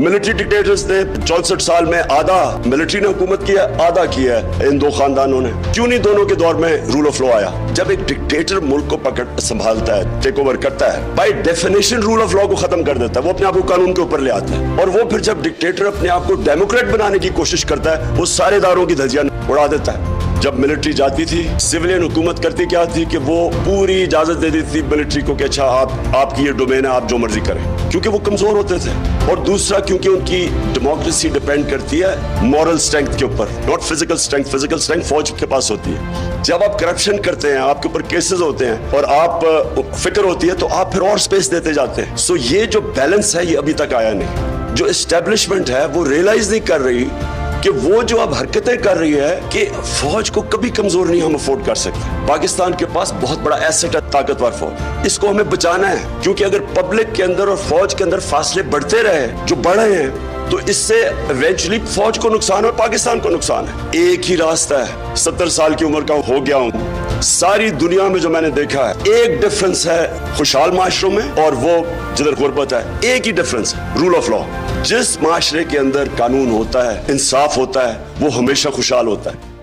Military dictators ने 64 साल में आधा मिलिट्री ने हुकूमत किया, आधा किया है इन दो खानदानों ने। क्यों नहीं दोनों के दौर में रूल ऑफ लॉ आया? जब एक डिक्टेटर मुल्क को पकड़ संभालता है, टेक ओवर करता है, by definition rule of law को खत्म कर देता है, वो अपने आप को कानून के ऊपर ले आता है। और वो फिर जब डिक्टेटर अपने आप को डेमोक्रेट बनाने की कोशिश करता है, वो सारे दारों की धज्जियां उड़ा देता है। जब मिलिट्री जाती थी, सिविलियन हुकूमत करती क्या थी कि वो पूरी इजाजत दे देती थी मिलिट्री को कि अच्छा आपकी ये डोमेन है, आप जो मर्जी करें, क्योंकि वो कमजोर होते थे। और दूसरा क्योंकि उनकी डेमोक्रेसी डिपेंड करती है मॉरल स्ट्रेंथ के ऊपर, not physical strength. Physical strength फौज के पास होती है। जब आप करप्शन करते हैं, आपके ऊपर केसेस होते हैं और आप फिक्र होती है, तो आप फिर और स्पेस देते जाते हैं। सो ये जो बैलेंस है ये अभी तक आया नहीं। जो एस्टेब्लिशमेंट है वो रियलाइज नहीं कर रही कि वो जो अब हरकतें कर रही है कि फौज को कभी कमजोर नहीं हम अफोर्ड कर सकते। पाकिस्तान के पास बहुत बड़ा एसेट है, ताकतवर फौज, इसको हमें बचाना है। क्योंकि अगर पब्लिक के अंदर और फौज के अंदर फासले बढ़ते रहे जो बढ़ रहे हैं, तो इससे इवेंचुअली फौज को नुकसान और पाकिस्तान को नुकसान है। एक ही रास्ता है, 70 साल की उम्र का हो गया हूं, सारी दुनिया में जो मैंने देखा है, एक डिफरेंस है खुशहाल माशरों में और वो जिधर गुर्बत है, एक ही डिफरेंस है, रूल ऑफ लॉ। जिस माशरे के अंदर कानून होता है, इंसाफ होता है, वो हमेशा खुशहाल होता है।